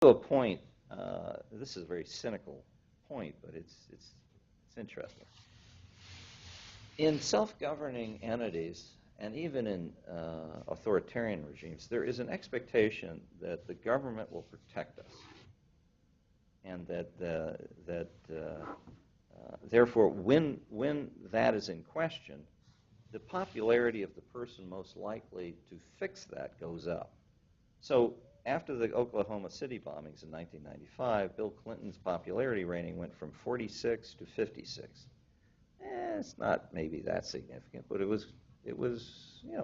To a point, this is a very cynical point, but it's interesting. In self-governing entities, and even in authoritarian regimes, there is an expectation that the government will protect us, and that therefore, when that is in question, the popularity of the person most likely to fix that goes up. So after the Oklahoma City bombings in 1995, Bill Clinton's popularity rating went from 46 to 56. It's not maybe that significant, but it was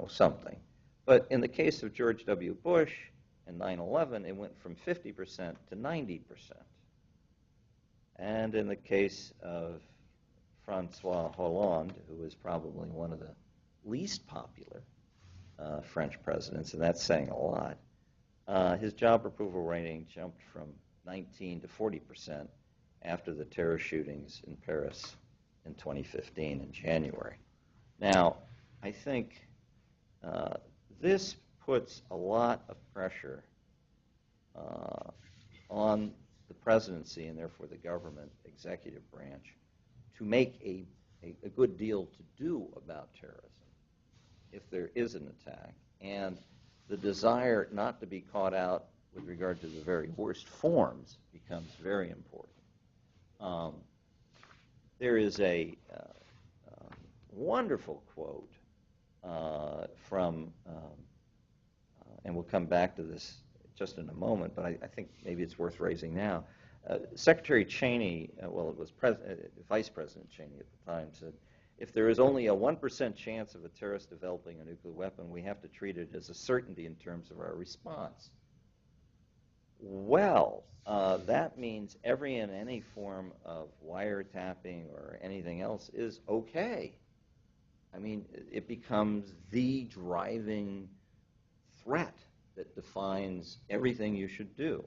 something. But in the case of George W. Bush and 9/11, it went from 50% to 90%. And in the case of Francois Hollande, who was probably one of the least popular French presidents, and that's saying a lot, his job approval rating jumped from 19 to 40% after the terror shootings in Paris in 2015 in January. Now, I think this puts a lot of pressure on the presidency and therefore the government executive branch to make a good deal to do about terrorism if there is an attack, and the desire not to be caught out with regard to the very worst forms becomes very important. There is a wonderful quote from, and we'll come back to this just in a moment, but I think maybe it's worth raising now. Secretary Cheney, well, it was Vice President Cheney at the time, said, if there is only a 1% chance of a terrorist developing a nuclear weapon, we have to treat it as a certainty in terms of our response. Well, that means every and any form of wiretapping or anything else is okay. I mean, it becomes the driving threat that defines everything you should do,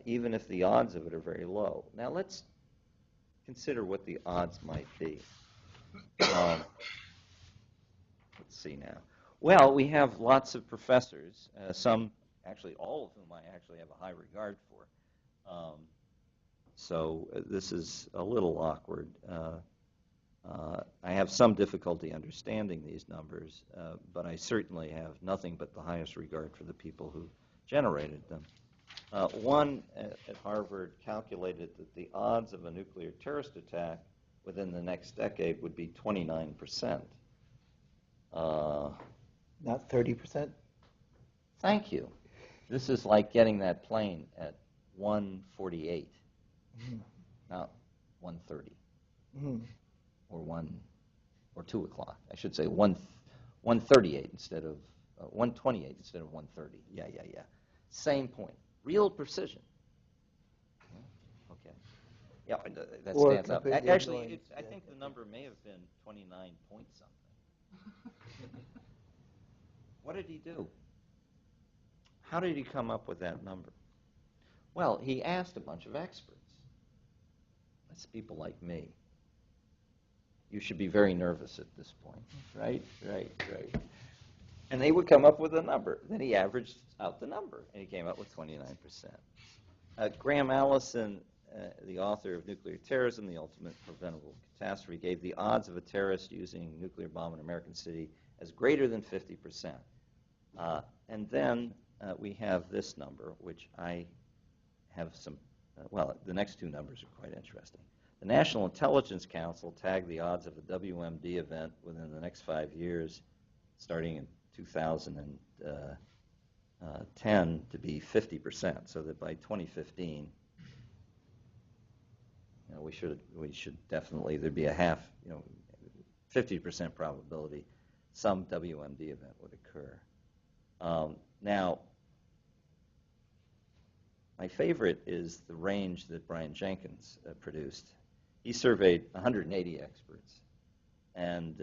even if the odds of it are very low. Now, let's consider what the odds might be. Let's see now. Well, we have lots of professors, some, actually all of whom I actually have a high regard for. So this is a little awkward. I have some difficulty understanding these numbers, but I certainly have nothing but the highest regard for the people who generated them. One at Harvard calculated that the odds of a nuclear terrorist attack within the next decade would be 29%. Not 30%? Thank you. This is like getting that plane at 1:48, not 1:30, or 2 o'clock. I should say 1:38 instead of 1:28 instead of 1:30. Yeah. Same point. Real precision. Okay. Yeah, that stands up. Actually, I think the number may have been 29 point something. What did he do? How did he come up with that number? Well, he asked a bunch of experts. That's people like me. You should be very nervous at this point, right? Right. And they would come up with a number. Then he averaged out the number, and he came up with 29%. Graham Allison, the author of Nuclear Terrorism, The Ultimate Preventable Catastrophe, gave the odds of a terrorist using a nuclear bomb in an American city as greater than 50%. And then we have this number, which I have some, well, the next two numbers are quite interesting. The National Intelligence Council tagged the odds of a WMD event within the next 5 years, starting in 2010, to be 50%, so that by 2015, we should definitely, there'd be a half, 50% probability some WMD event would occur. Now, my favorite is the range that Brian Jenkins produced. He surveyed 180 experts, and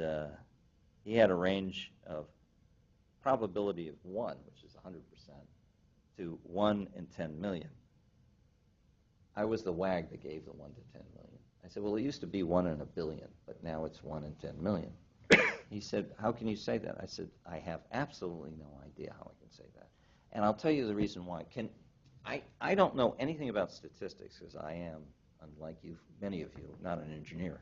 he had a range of probability of 1, which is 100%, to 1 in 10 million. I was the wag that gave the 1 to 10 million. I said, well, it used to be 1 in a billion, but now it's 1 in 10 million. He said, how can you say that? I said, I have absolutely no idea how I can say that. And I'll tell you the reason why. I don't know anything about statistics because I am, unlike you, many of you, not an engineer.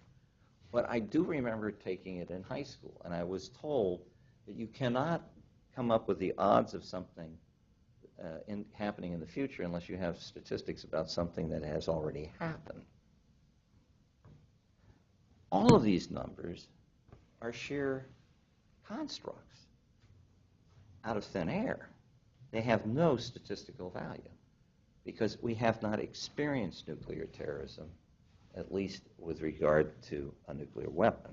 But I do remember taking it in high school, and I was told that you cannot come up with the odds of something happening in the future unless you have statistics about something that has already happened. All of these numbers are sheer constructs out of thin air. They have no statistical value because we have not experienced nuclear terrorism, at least with regard to a nuclear weapon.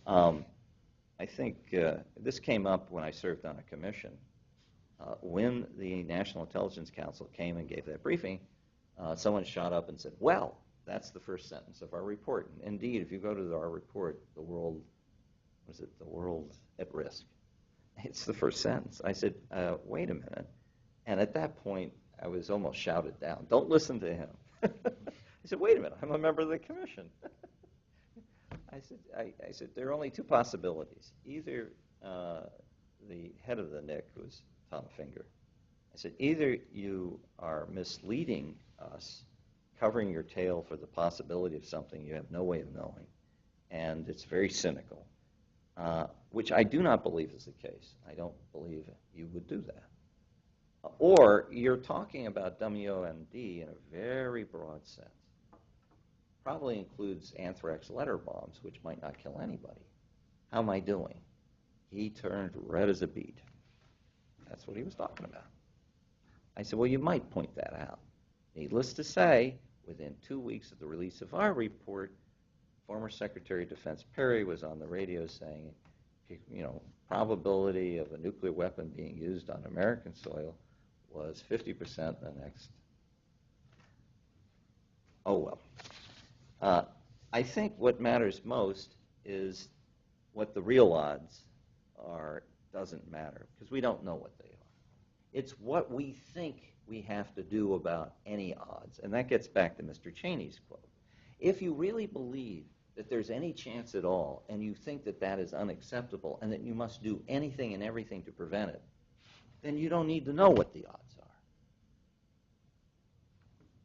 I think this came up when I served on a commission. When the National Intelligence Council came and gave that briefing, someone shot up and said, well, that's the first sentence of our report. And indeed, if you go to our report, the world at risk? It's the first sentence. I said, wait a minute. And at that point, I was almost shouted down. Don't listen to him. I said, wait a minute, I'm a member of the commission. I said, there are only two possibilities. Either the head of the NIC was Tom Finger. I said, either you are misleading us, covering your tail for the possibility of something you have no way of knowing, and it's very cynical, which I do not believe is the case. I don't believe you would do that. Or you're talking about WOMD in a very broad sense. Probably includes anthrax letter bombs, which might not kill anybody. How am I doing? He turned red as a beet. That's what he was talking about. I said, well, you might point that out. Needless to say, within 2 weeks of the release of our report, former Secretary of Defense Perry was on the radio saying, probability of a nuclear weapon being used on American soil was 50% the next. Oh, well. I think what matters most is what the real odds are doesn't matter, because we don't know what they are. It's what we think we have to do about any odds, and that gets back to Mr. Cheney's quote. If you really believe that there's any chance at all, and you think that that is unacceptable, and that you must do anything and everything to prevent it, then you don't need to know what the odds are.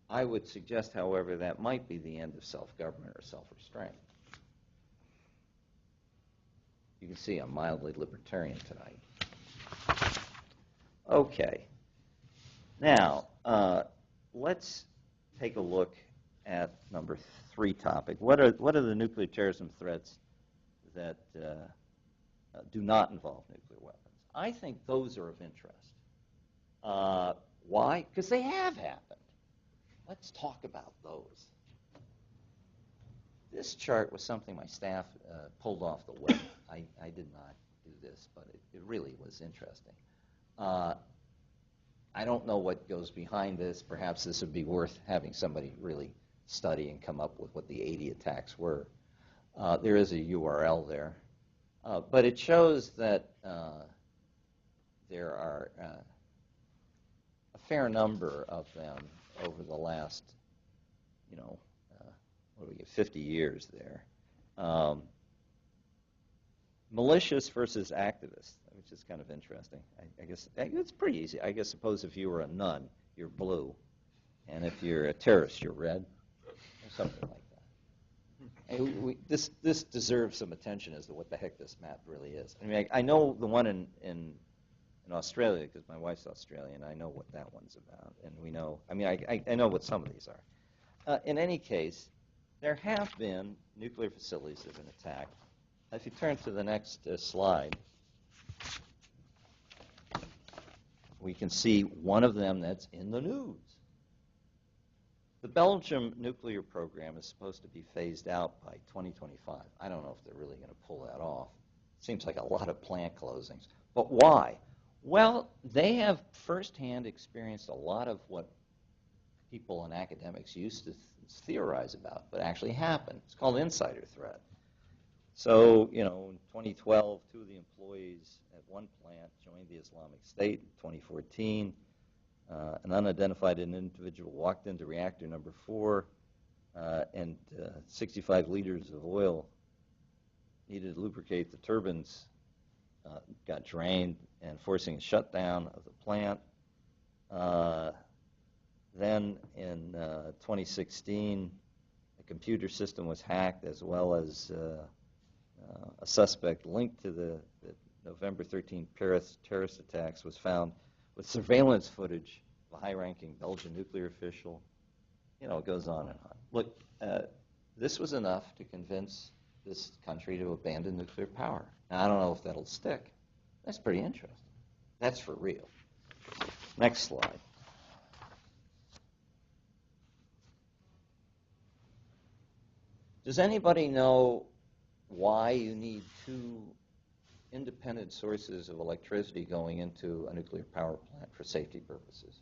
I would suggest, however, that might be the end of self-government or self-restraint. You can see I'm mildly libertarian tonight. Okay. Now, let's take a look at number 3 topic. What are the nuclear terrorism threats that do not involve nuclear weapons? I think those are of interest. Why? Because they have happened. Let's talk about those. This chart was something my staff pulled off the web. I did not do this, but it really was interesting. I don't know what goes behind this. Perhaps this would be worth having somebody really study and come up with what the 80 attacks were. There is a URL there. But it shows that there are a fair number of them over the last, 50 years there. Malicious versus activist, which is kind of interesting. I guess it's pretty easy. I guess suppose if you were a nun, you're blue, and if you're a terrorist, you're red, or something like that. And this deserves some attention as to what the heck this map really is. I mean, I know the one in Australia because my wife's Australian. I know what that one's about, and we know. I mean, I know what some of these are. In any case, there have been nuclear facilities that have been attacked. If you turn to the next slide, we can see one of them that's in the news. The Belgium nuclear program is supposed to be phased out by 2025. I don't know if they're really going to pull that off. Seems like a lot of plant closings. But why? Well, they have firsthand experienced a lot of what people and academics used to theorize about, but actually happened. It's called insider threat. So, in 2012, 2 of the employees at one plant joined the Islamic State. In 2014, an unidentified individual walked into reactor number 4, and 65 liters of oil needed to lubricate the turbines got drained and forcing a shutdown of the plant. Then in 2016, a computer system was hacked, as well as a suspect linked to the November 13th terrorist attacks was found with surveillance footage of a high-ranking Belgian nuclear official. You know, it goes on and on. Look, this was enough to convince this country to abandon nuclear power. Now, I don't know if that'll stick. That's pretty interesting. That's for real. Next slide. Does anybody know why you need two independent sources of electricity going into a nuclear power plant for safety purposes?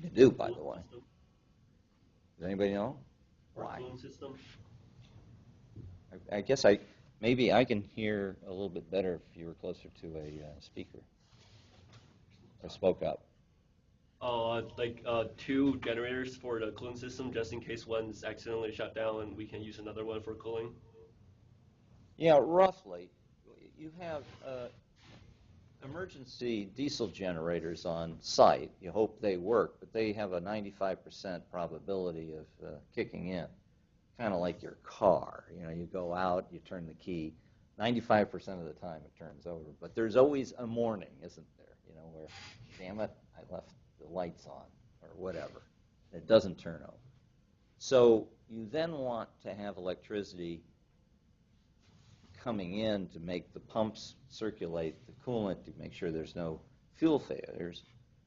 You do, by the way. Does anybody know? Why? Cooling system. I guess maybe I can hear a little bit better if you were closer to a speaker or spoke up. Two generators for the cooling system, just in case one's accidentally shut down and we can use another one for cooling. Yeah, roughly. You have emergency diesel generators on site. You hope they work, but they have a 95% probability of kicking in. Kind of like your car. You know, you go out, you turn the key. 95% of the time it turns over. But there's always a morning, isn't there? You know, where, damn it, I left the lights on or whatever. It doesn't turn over. So you then want to have electricity coming in to make the pumps circulate the coolant, to make sure there's no fuel failures.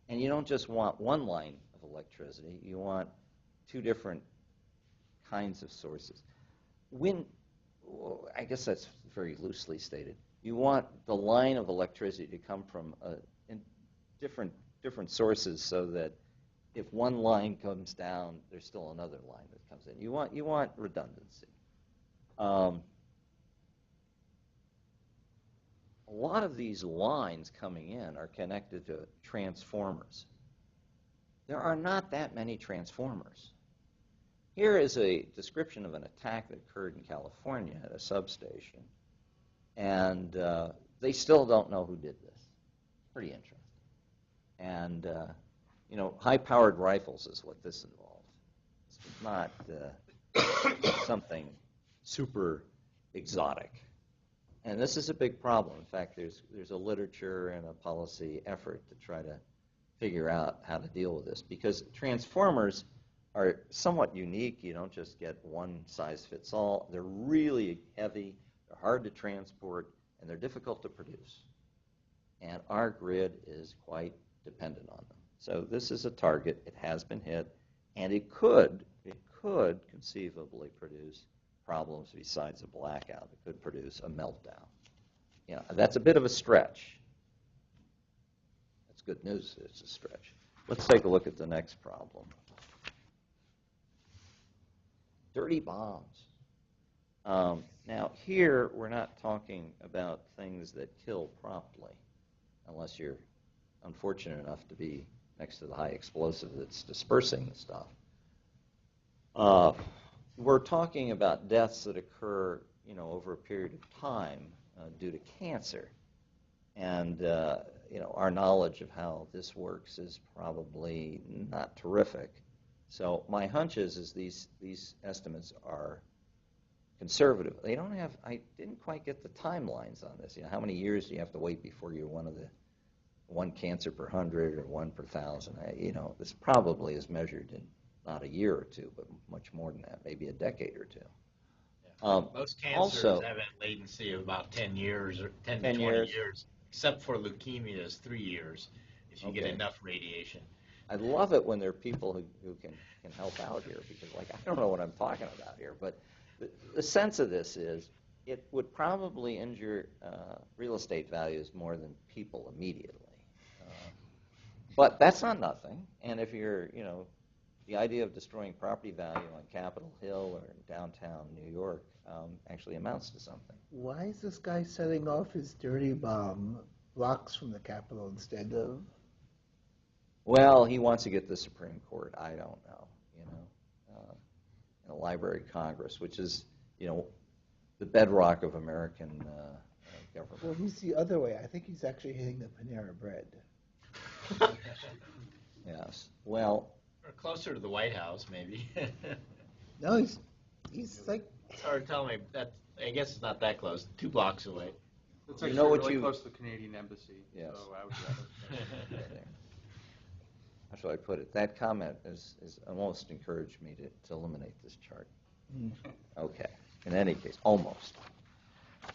And you don't just want one line of electricity. You want two different kinds of sources. I guess that's very loosely stated. You want the line of electricity to come from in different sources, so that if one line comes down, there's still another line that comes in. You want redundancy. A lot of these lines coming in are connected to transformers. There are not that many transformers. Here is a description of an attack that occurred in California at a substation, and they still don't know who did this. Pretty interesting. And, you know, high-powered rifles is what this involves. It's not something super exotic. And this is a big problem. In fact, there's a literature and a policy effort to try to figure out how to deal with this, because transformers are somewhat unique. You don't just get one size fits all. They're really heavy, they're hard to transport, and they're difficult to produce. And our grid is quite dependent on them. So this is a target. It has been hit, and it could conceivably produce problems besides a blackout. It could produce a meltdown. You know, that's a bit of a stretch. That's good news. It's a stretch. Let's take a look at the next problem. Dirty bombs. Now, here we're not talking about things that kill promptly, unless you're unfortunate enough to be next to the high explosive that's dispersing the stuff. We're talking about deaths that occur, you know, over a period of time due to cancer. And, you know, our knowledge of how this works is probably not terrific. So my hunch is these estimates are conservative. They don't have, I didn't quite get the timelines on this. You know, how many years do you have to wait before you're one cancer per 100 or 1 per 1,000? You know, this probably is measured in not a year or two, but much more than that, maybe a decade or two. Yeah. Most cancers have a latency of about 10 years or 10 to 20 years, except for leukemia is 3 years if you get enough radiation. I love it when there are people who can help out here, because, like, I don't know what I'm talking about here, but the sense of this is it would probably injure real estate values more than people immediately. But that's not nothing. And if you're, you know, the idea of destroying property value on Capitol Hill or in downtown New York actually amounts to something. Why is this guy setting off his dirty bomb blocks from the Capitol instead of? Well, he wants to get the Supreme Court. I don't know, you know, in the Library of Congress, which is, you know, the bedrock of American government. Well, he's the other way. I think he's actually hitting the Panera Bread. Yes. Well, Or closer to the White House, maybe. No, he's like, It's hard to tell me. That I guess it's not that close. 2 blocks away. It's You actually know what really you- close to the Canadian Embassy. Yes. So I would rather. there. How shall I put it? That comment is almost encouraged me to eliminate this chart. Okay. In any case, almost.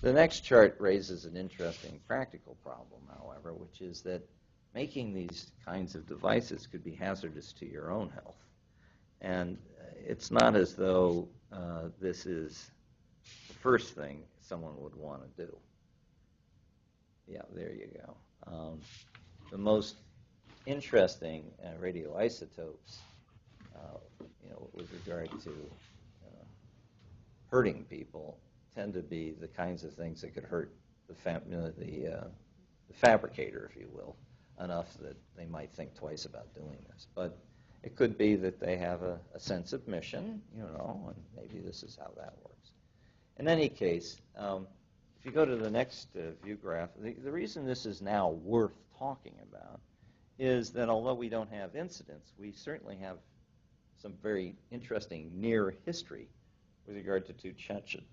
The next chart raises an interesting practical problem, however, which is that making these kinds of devices could be hazardous to your own health. And it's not as though this is the first thing someone would want to do. Yeah, there you go. The most interesting radioisotopes, with regard to hurting people, tend to be the kinds of things that could hurt the fabricator, if you will, enough that they might think twice about doing this. But it could be that they have a sense of mission, and maybe this is how that works. In any case, if you go to the next view graph, the reason this is now worth talking about is that although we don't have incidents, we certainly have some very interesting near history with regard to 2 Chechen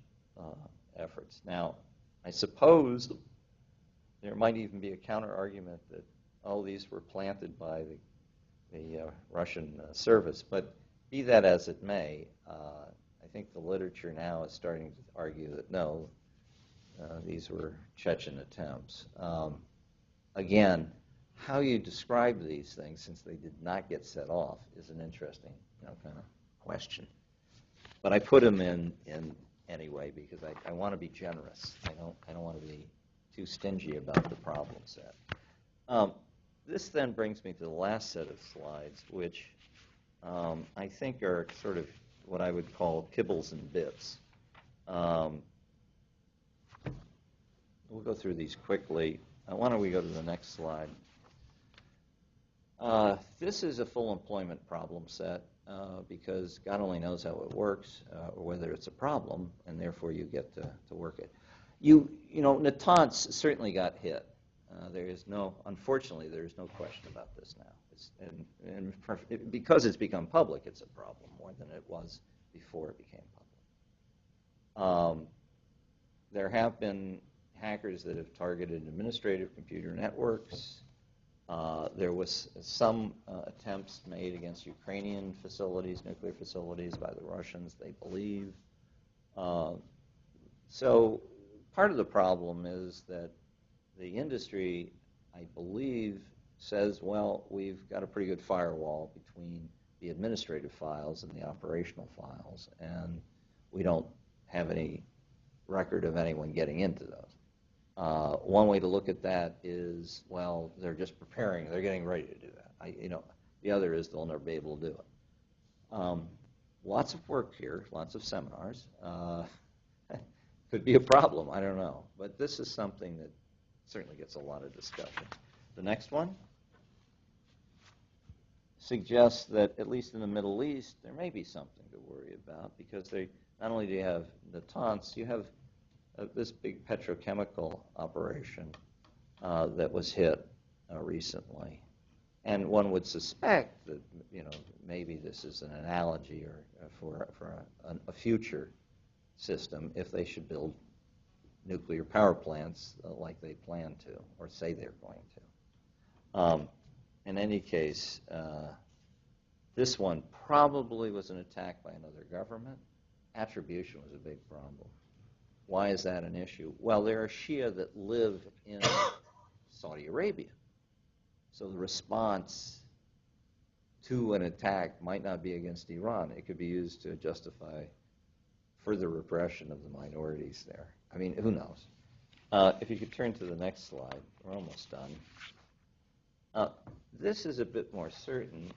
efforts. Now, I suppose there might even be a counter-argument that, these were planted by the Russian service. But be that as it may, I think the literature now is starting to argue that no, these were Chechen attempts. Again, how you describe these things, since they did not get set off, is an interesting kind of question. But I put them in anyway because I want to be generous. I don't want to be too stingy about the problem set. This then brings me to the last set of slides, which I think are sort of what I would call kibbles and bits. We'll go through these quickly. Why don't we go to the next slide? This is a full employment problem set because God only knows how it works or whether it's a problem, and therefore you get to work it. Natanz certainly got hit. Unfortunately, there is no question about this now. Because it's become public, it's a problem more than it was before it became public. There have been hackers that have targeted administrative computer networks. There was some attempts made against Ukrainian facilities, nuclear facilities, by the Russians, they believe. So part of the problem is that the industry, I believe, says, well, we've got a pretty good firewall between the administrative files and the operational files, and we don't have any record of anyone getting into those. One way to look at that is, well, they're just preparing, they're getting ready to do that. The other is they'll never be able to do it. Lots of work here, lots of seminars. Could be a problem, I don't know. But this is something that certainly gets a lot of discussion. The next one suggests that, at least in the Middle East, there may be something to worry about because not only do you have Natanz, you have this big petrochemical operation that was hit recently. And one would suspect that, maybe this is an analogy or for a future system if they should build nuclear power plants like they plan to or say they're going to. In any case, this one probably was an attack by another government. Attribution was a big problem. Why is that an issue? Well, there are Shia that live in Saudi Arabia. So the response to an attack might not be against Iran. It could be used to justify further repression of the minorities there. I mean, who knows? If you could turn to the next slide. We're almost done. This is a bit more certain.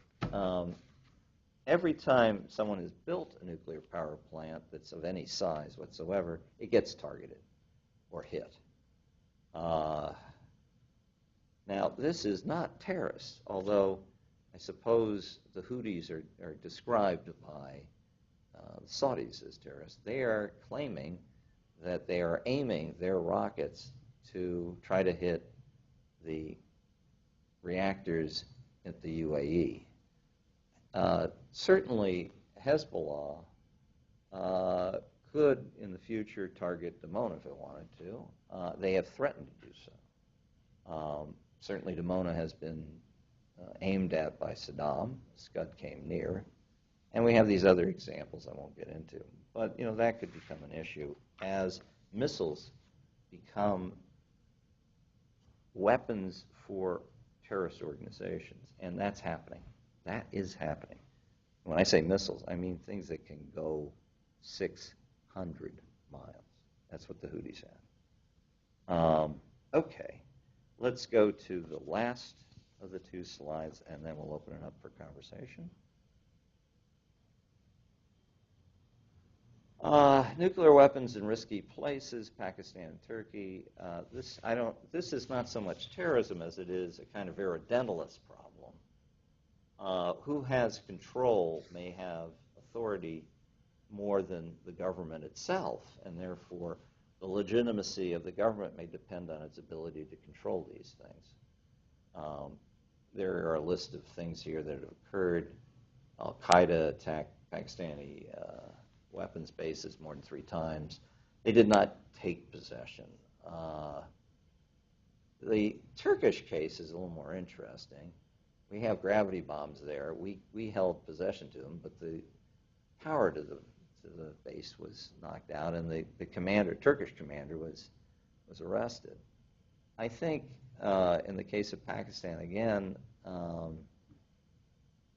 Every time someone has built a nuclear power plant that's of any size whatsoever, it gets targeted or hit. Now, this is not terrorists, although I suppose the Houthis are described by the Saudis as terrorists. They are claiming that they are aiming their rockets to try to hit the reactors at the UAE. Certainly, Hezbollah could, in the future, target Dimona if it wanted to. They have threatened to do so. Certainly, Dimona has been aimed at by Saddam. Scud came near. And we have these other examples I won't get into. But, that could become an issue as missiles become weapons for terrorist organizations. And that's happening. That is happening. When I say missiles, I mean things that can go 600 miles. That's what the Houthis have. Okay. Let's go to the last of the two slides, and then we'll open it up for conversation. Nuclear weapons in risky places, Pakistan and Turkey. This is not so much terrorism as it is a kind of irredentalist problem. Who has control may have authority more than the government itself, and therefore the legitimacy of the government may depend on its ability to control these things. There are a list of things here that have occurred. Al-Qaeda attacked Pakistani weapons bases more than 3 times. They did not take possession. The Turkish case is a little more interesting. We have gravity bombs there. We held possession to them, but the power to the base was knocked out, and the Turkish commander was arrested. I think in the case of Pakistan, again,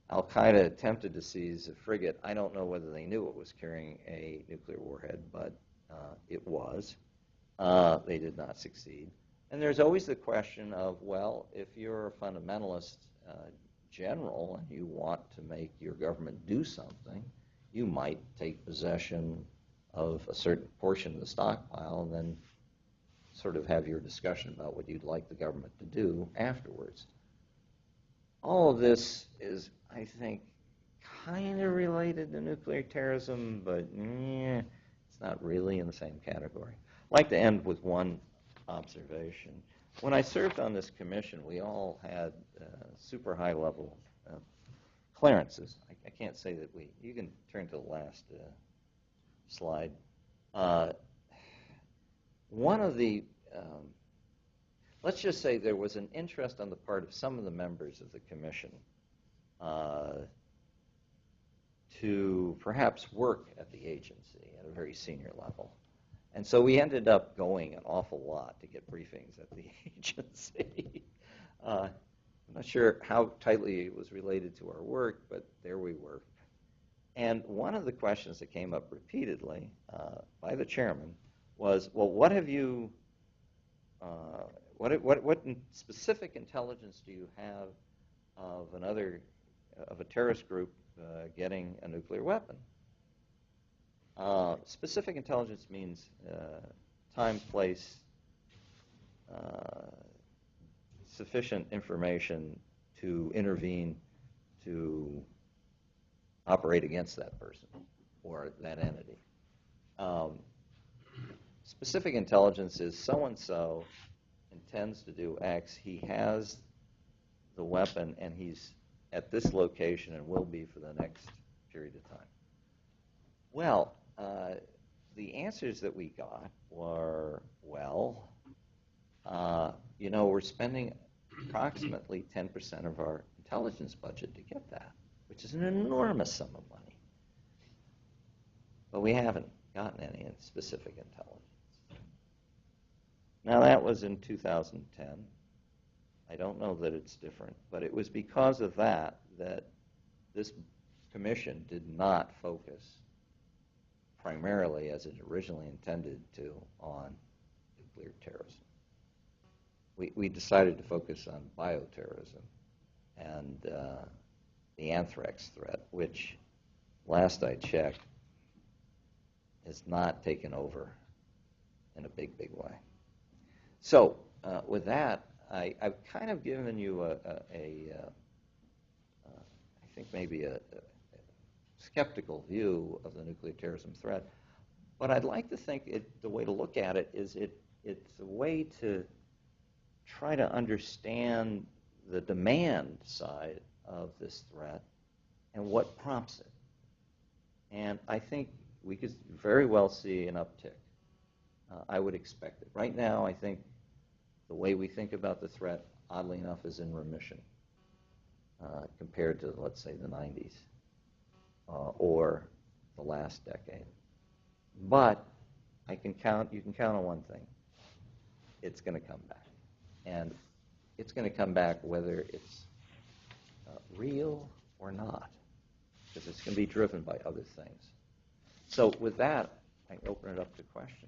Al-Qaeda attempted to seize a frigate. I don't know whether they knew it was carrying a nuclear warhead, but it was. They did not succeed. And there's always the question of, well, if you're a fundamentalist general and you want to make your government do something, you might take possession of a certain portion of the stockpile and then sort of have your discussion about what you'd like the government to do afterwards. All of this is, I think, kind of related to nuclear terrorism, but it's not really in the same category. I'd like to end with one observation. When I served on this commission, we all had super high-level clearances. I can't say that you can turn to the last slide. One of the, let's just say there was an interest on the part of some of the members of the commission to perhaps work at the agency at a very senior level. And so we ended up going an awful lot to get briefings at the agency. I'm not sure how tightly it was related to our work, but there we were. And one of the questions that came up repeatedly by the chairman was, well, what have you, what specific intelligence do you have of a terrorist group getting a nuclear weapon? Specific intelligence means time, place, sufficient information to intervene to operate against that person or that entity. Specific intelligence is so-and-so intends to do X. He has the weapon, and he's at this location and will be for the next period of time. Well, the answers that we got were, well, we're spending approximately 10% of our intelligence budget to get that, which is an enormous sum of money. But we haven't gotten any specific intelligence. Now, that was in 2010. I don't know that it's different, but it was because of that this commission did not focus primarily, as it originally intended to, on nuclear terrorism. We decided to focus on bioterrorism and the anthrax threat, which, last I checked, has not taken over in a big, big way. So with that, I've kind of given you I think maybe a skeptical view of the nuclear terrorism threat. But I'd like to think the way to look at it is it's a way to try to understand the demand side of this threat and what prompts it. And I think we could very well see an uptick. I would expect it. Right now, I think the way we think about the threat, oddly enough, is in remission compared to, let's say, the 90s or the last decade. But you can count on one thing. It's going to come back. And it's going to come back whether it's real or not, because it's going to be driven by other things. So with that, I open it up to questions.